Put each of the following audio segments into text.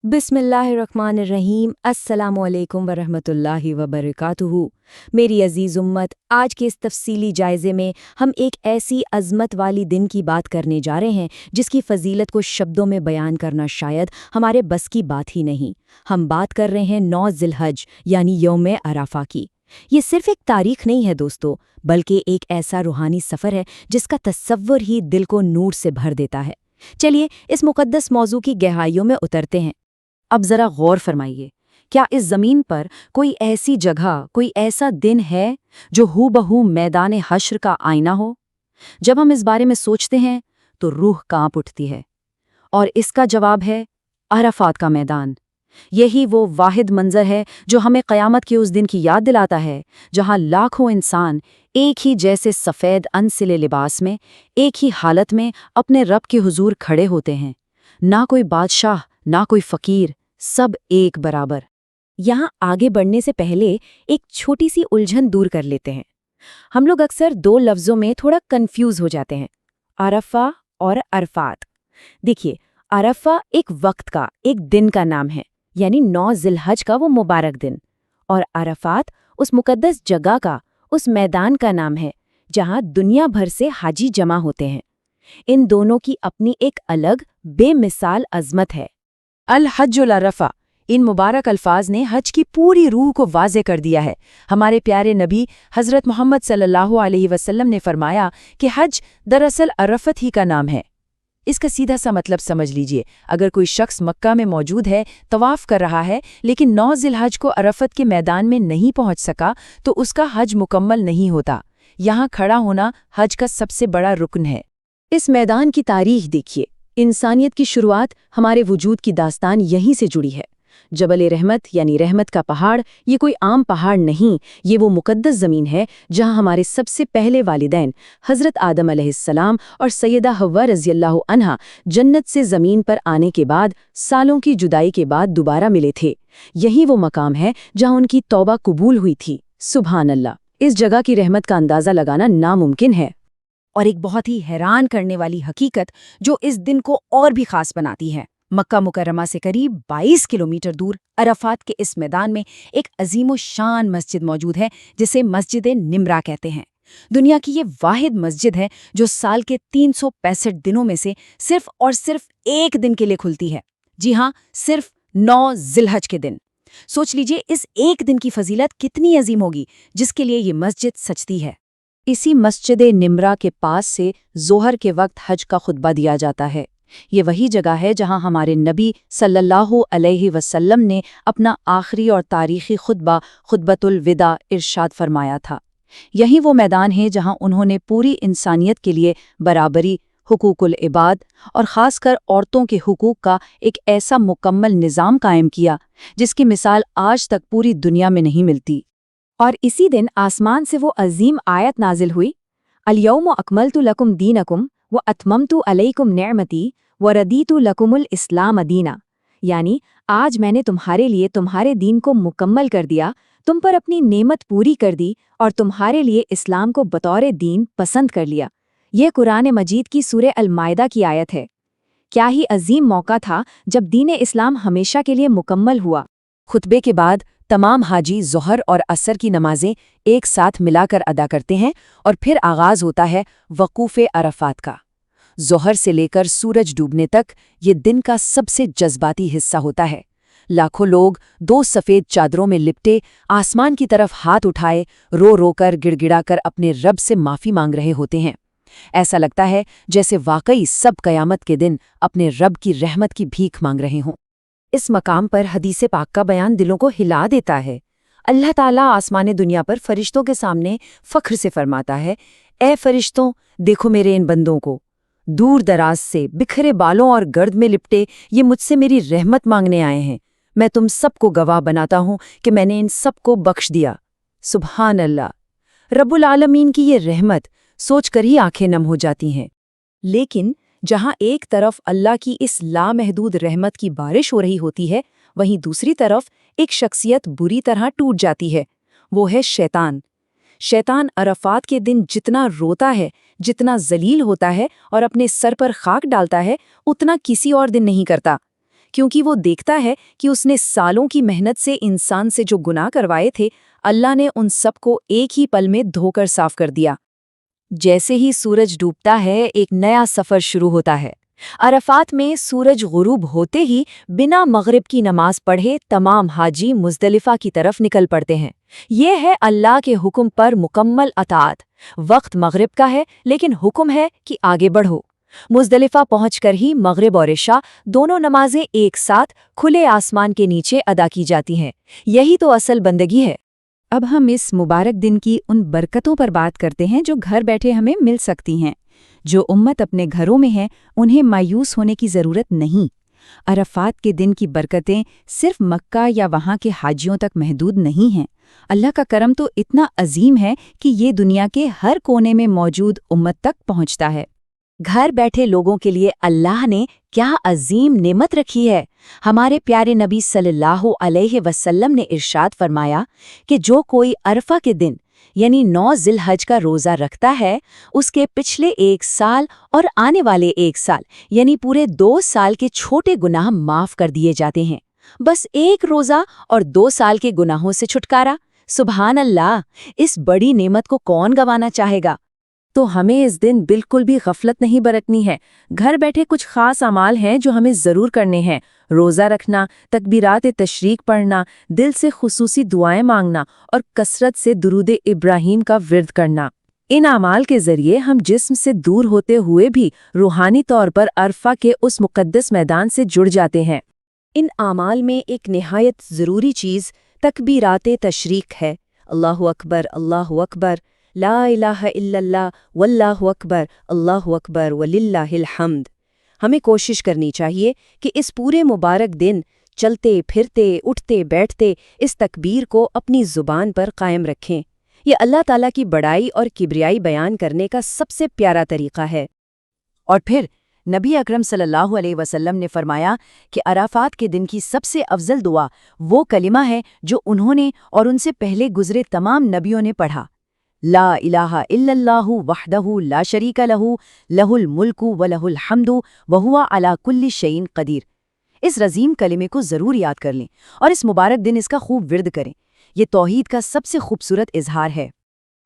बिस्मिल्लाहिर्रहमानिर्रहीम। अस्सलामुअलैकुम वरहमतुल्लाहि वबरकातुहू। मेरी अजीज़ उम्मत, आज के इस तफसीली जायज़े में हम एक ऐसी अज़मत वाली दिन की बात करने जा रहे हैं जिसकी फ़जीलत को शब्दों में बयान करना शायद हमारे बस की बात ही नहीं। हम बात कर रहे हैं 9 ज़िलहज यानी यौम अराफा की। ये सिर्फ़ एक तारीख़ नहीं है दोस्तों, बल्कि एक ऐसा रूहानी सफ़र है जिसका तसव्वुर ही दिल को नूर से भर देता है। चलिए इस मुक़द्दस मौजू की गहराइयों में उतरते हैं। अब ज़रा गौर फरमाइए, क्या इस ज़मीन पर कोई ऐसी जगह, कोई ऐसा दिन है जो हूबहू मैदान हश्र का आईना हो? जब हम इस बारे में सोचते हैं तो रूह कांप उठती है। और इसका जवाब है अराफात का मैदान। यही वो वाहिद मंजर है जो हमें क़यामत के उस दिन की याद दिलाता है, जहाँ लाखों इंसान एक ही जैसे सफ़ेद अनसिले लिबास में, एक ही हालत में अपने रब के हुजूर खड़े होते हैं। ना कोई बादशाह, ना कोई फ़कीर, सब एक बराबर। यहाँ आगे बढ़ने से पहले एक छोटी सी उलझन दूर कर लेते हैं। हम लोग अक्सर 2 लफ्ज़ों में थोड़ा कंफ्यूज हो जाते हैं, अरफा और अरफात। देखिए, अरफा एक वक्त का, एक दिन का नाम है, यानी 9 ज़िलहज का वो मुबारक दिन। और अरफात उस मुकद्दस जगह का, उस मैदान का नाम है जहाँ दुनिया भर से हाजी जमा होते हैं। इन दोनों की अपनी एक अलग बेमिसाल अज़मत है। अल हज्जुल अरफा, इन मुबारक अल्फाज ने हज की पूरी रूह को वाज़े कर दिया है। हमारे प्यारे नबी हज़रत मोहम्मद सल्लल्लाहु अलैहि वसल्लम ने फरमाया कि हज दरअसल अरफत ही का नाम है। इसका सीधा सा मतलब समझ लीजिए, अगर कोई शख्स मक्का में मौजूद है, तवाफ़ कर रहा है, लेकिन 9 ज़िलहज को अरफत के मैदान में नहीं पहुंच सका, तो उसका हज मुकम्मल नहीं होता। यहाँ खड़ा होना हज का सबसे बड़ा रुकन है। इस मैदान की तारीख देखिए। इंसानियत की शुरुआत, हमारे वजूद की दास्तान यहीं से जुड़ी है। जबल रहमत यानी रहमत का पहाड़, ये कोई आम पहाड़ नहीं, ये वो मुकद्दस ज़मीन है जहाँ हमारे सबसे पहले वालिदैन हज़रत आदम अलैहिस्सलाम और सैयदा हव्वा रज़ियल्लाहु अन्हा जन्नत से ज़मीन पर आने के बाद, सालों की जुदाई के बाद दोबारा मिले थे। यही वो मकाम है जहाँ उनकी तौबा कबूल हुई थी। सुभान अल्लाह। इस जगह की रहमत का अंदाज़ा लगाना नामुमकिन है। और एक बहुत ही हैरान करने वाली हकीकत जो इस दिन को और भी खास बनाती है, मक्का मुकर्रमा से करीब 22 किलोमीटर दूर अराफात के इस मैदान में एक अजीमो शान मस्जिद मौजूद है जिसे मस्जिद निम्रा कहते हैं। दुनिया की ये वाहिद मस्जिद है जो साल के 365 दिनों में से सिर्फ और सिर्फ एक दिन के लिए खुलती है। जी हाँ, सिर्फ 9 ज़िलहज के दिन। सोच लीजिए इस एक दिन की फजीलत कितनी अजीम होगी जिसके लिए ये मस्जिद सजती है। इसी मस्जिद निम्रा के पास से ज़ोहर के वक्त हज का खुतबा दिया जाता है। ये वही जगह है जहां हमारे नबी सल्लल्लाहु अलैहि वसल्लम ने अपना आखिरी और तारीख़ी खुतबा खुतबतुल विदा इरशाद फरमाया था। यही वो मैदान है जहां उन्होंने पूरी इंसानियत के लिए बराबरी, हुकूकुल इबाद और ख़ासकर औरतों के हुकूक का एक ऐसा मुकम्मल निज़ाम कायम किया जिसकी मिसाल आज तक पूरी दुनिया में नहीं मिलती। और इसी दिन आसमान से वो अजीम आयत नाजिल हुई, अल-यौम अकमलतु लकुम दीनकुम व अतममतु अलैकुम निअमती व रदीतु लकुमुल इस्लाम दीना। यानी आज मैंने तुम्हारे लिए तुम्हारे दीन को मुकम्मल कर दिया, तुम पर अपनी नेमत पूरी कर दी और तुम्हारे लिए इस्लाम को बतौर दीन पसंद कर लिया। यह कुरान मजीद की सूरह अल-माइदा की आयत है। क्या ही अजीम मौका था जब दीन इस्लाम हमेशा के लिए मुकम्मल हुआ। खुतबे के बाद तमाम हाजी ज़ोहर और असर की नमाजें एक साथ मिलाकर अदा करते हैं और फिर आगाज़ होता है वक़ूफ़े अरफात का। ज़ोहर से लेकर सूरज डूबने तक ये दिन का सबसे जज्बाती हिस्सा होता है। लाखों लोग 2 सफ़ेद चादरों में लिपटे आसमान की तरफ हाथ उठाए रो रो कर गिड़गिड़ा कर अपने रब से माफ़ी मांग रहे होते हैं। ऐसा लगता है जैसे वाकई सब क़यामत के दिन अपने रब की रहमत की भीख मांग रहे हों। इस मकाम पर हदीस पाक का बयान दिलों को हिला देता है। अल्लाह ताला आसमान दुनिया पर फरिश्तों के सामने फ़ख्र से फरमाता है, ए फरिश्तों, देखो मेरे इन बंदों को, दूर दराज से बिखरे बालों और गर्द में लिपटे ये मुझसे मेरी रहमत मांगने आए हैं। मैं तुम सबको गवाह बनाता हूँ कि मैंने इन सबको बख्श दिया। सुभान अल्लाह। रब्बुल आलमीन की ये रहमत सोचकर ही आंखें नम हो जाती हैं। लेकिन जहाँ एक तरफ अल्लाह की इस लामहदूद रहमत की बारिश हो रही होती है, वहीं दूसरी तरफ एक शख्सियत बुरी तरह टूट जाती है। वो है शैतान। शैतान अरफात के दिन जितना रोता है, जितना जलील होता है और अपने सर पर खाक डालता है, उतना किसी और दिन नहीं करता। کیونکہ وہ دیکھتا ہے کہ اس نے سالوں کی محنت سے انسان سے جو گناہ کروائے تھے، اللہ نے ان سب کو ایک ہی پل میں دھو کر صاف کر دیا۔ جیسے ہی سورج ڈوبتا ہے، ایک نیا سفر شروع ہوتا ہے۔ عرفات میں سورج غروب ہوتے ہی بنا مغرب کی نماز پڑھے تمام حاجی مزدلفہ کی طرف نکل پڑتے ہیں۔ یہ ہے اللہ کے حکم پر مکمل اطاعت۔ وقت مغرب کا ہے، لیکن حکم ہے کہ آگے بڑھو۔ مزدلفہ پہنچ کر ہی مغرب اور عشاء دونوں نمازیں ایک ساتھ کھلے آسمان کے نیچے ادا کی جاتی ہیں۔ یہی تو اصل بندگی ہے۔ اب ہم اس مبارک دن کی ان برکتوں پر بات کرتے ہیں جو گھر بیٹھے ہمیں مل سکتی ہیں۔ جو امت اپنے گھروں میں ہے، انہیں مایوس ہونے کی ضرورت نہیں۔ عرفات کے دن کی برکتیں صرف مکہ یا وہاں کے حاجیوں تک محدود نہیں ہیں۔ اللہ کا کرم تو اتنا عظیم ہے کہ یہ دنیا کے ہر کونے میں موجود امت تک پہنچتا ہے۔ گھر بیٹھے لوگوں کے لیے اللہ نے کیا عظیم نعمت رکھی ہے۔ ہمارے پیارے نبی صلی اللہ علیہ وسلم نے ارشاد فرمایا کہ جو کوئی عرفہ کے دن یعنی 9 ذی الحج کا روزہ رکھتا ہے، اس کے پچھلے 1 سال اور آنے والے 1 سال یعنی پورے 2 سال کے چھوٹے گناہ معاف کر دیے جاتے ہیں۔ بس 1 روزہ اور 2 سال کے گناہوں سے چھٹکارا۔ سبحان اللہ! اس بڑی نعمت کو کون گنوانا چاہے گا؟ تو ہمیں اس دن بالکل بھی غفلت نہیں برتنی ہے۔ گھر بیٹھے کچھ خاص اعمال ہیں جو ہمیں ضرور کرنے ہیں۔ روزہ رکھنا، تکبیرات تشریق پڑھنا، دل سے خصوصی دعائیں مانگنا اور کثرت سے درود ابراہیم کا ورد کرنا۔ ان اعمال کے ذریعے ہم جسم سے دور ہوتے ہوئے بھی روحانی طور پر عرفہ کے اس مقدس میدان سے جڑ جاتے ہیں۔ ان اعمال میں ایک نہایت ضروری چیز تکبیرات تشریق ہے۔ اللہ اکبر، اللہ اکبر، لا الہ الا اللہ واللہ اکبر، اللہ اکبر وللہ الحمد۔ ہمیں کوشش کرنی چاہیے کہ اس پورے مبارک دن چلتے پھرتے اٹھتے بیٹھتے اس تکبیر کو اپنی زبان پر قائم رکھیں۔ یہ اللہ تعالیٰ کی بڑائی اور کبریائی بیان کرنے کا سب سے پیارا طریقہ ہے۔ اور پھر نبی اکرم صلی اللہ علیہ وسلم نے فرمایا کہ عرفات کے دن کی سب سے افضل دعا وہ کلمہ ہے جو انہوں نے اور ان سے پہلے گزرے تمام نبیوں نے پڑھا۔ لا الہ الا اللہ وحدہ لا شریک لہ لہ الملک ولہ الحمد وہو علی کل شیء قدیر۔ اس رزیم کلمے کو ضرور یاد کر لیں اور اس مبارک دن اس کا خوب ورد کریں۔ یہ توحید کا سب سے خوبصورت اظہار ہے۔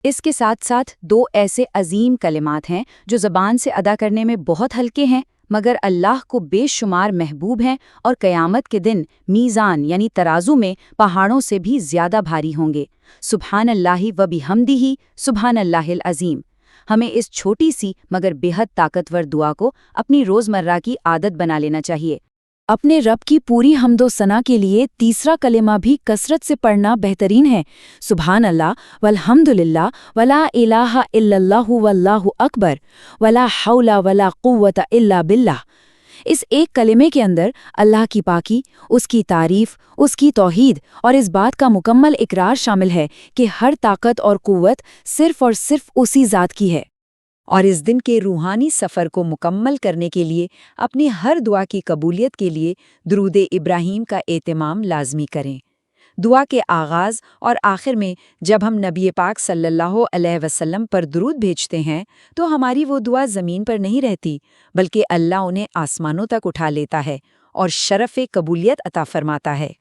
اس کے ساتھ ساتھ 2 ایسے عظیم کلمات ہیں جو زبان سے ادا کرنے میں بہت ہلکے ہیں مگر اللہ کو بے شمار محبوب ہیں اور قیامت کے دن میزان یعنی ترازو میں پہاڑوں سے بھی زیادہ بھاری ہوں گے۔ سبحان اللہ و بحمدہ، سبحان اللہ العظیم۔ ہمیں اس چھوٹی سی مگر بے حد طاقتور دعا کو اپنی روزمرہ کی عادت بنا لینا چاہیے۔ اپنے رب کی پوری حمد و ثنا کے لیے تیسرا کلمہ بھی کثرت سے پڑھنا بہترین ہے۔ سبحان اللہ والحمد للہ ولا الہ الا اللہ واللہ اکبر ولا حول ولا قوت الا باللہ۔ اس ایک کلمے کے اندر اللہ کی پاکی، اس کی تعریف، اس کی توحید اور اس بات کا مکمل اقرار شامل ہے کہ ہر طاقت اور قوت صرف اور صرف اسی ذات کی ہے۔ اور اس دن کے روحانی سفر کو مکمل کرنے کے لیے اپنی ہر دعا کی قبولیت کے لیے درود ابراہیم کا اہتمام لازمی کریں۔ دعا کے آغاز اور آخر میں جب ہم نبی پاک صلی اللہ علیہ وسلم پر درود بھیجتے ہیں تو ہماری وہ دعا زمین پر نہیں رہتی بلکہ اللہ انہیں آسمانوں تک اٹھا لیتا ہے اور شرف قبولیت عطا فرماتا ہے۔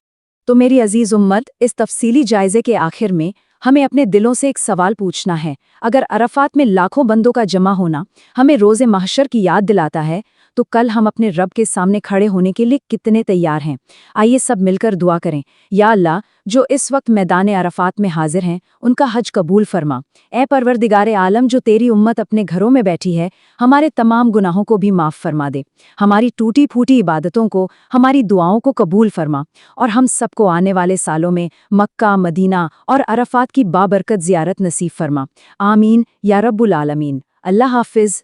تو میری عزیز امت، اس تفصیلی جائزے کے آخر میں ہمیں اپنے دلوں سے ایک سوال پوچھنا ہے۔ اگر عرفات میں لاکھوں بندوں کا جمع ہونا ہمیں روز محشر کی یاد دلاتا ہے تو کل ہم اپنے رب کے سامنے کھڑے ہونے کے لیے کتنے تیار ہیں؟ آئیے سب مل کر دعا کریں۔ یا اللہ، جو اس وقت میدان عرفات میں حاضر ہیں ان کا حج قبول فرما۔ اے پروردگار عالم، جو تیری امت اپنے گھروں میں بیٹھی ہے، ہمارے تمام گناہوں کو بھی معاف فرما دے، ہماری ٹوٹی پھوٹی عبادتوں کو، ہماری دعاؤں کو قبول فرما، اور ہم سب کو آنے والے سالوں میں مکہ، مدینہ اور عرفات کی بابرکت زیارت نصیب فرما۔ آمین یا رب العالمین۔ اللہ حافظ۔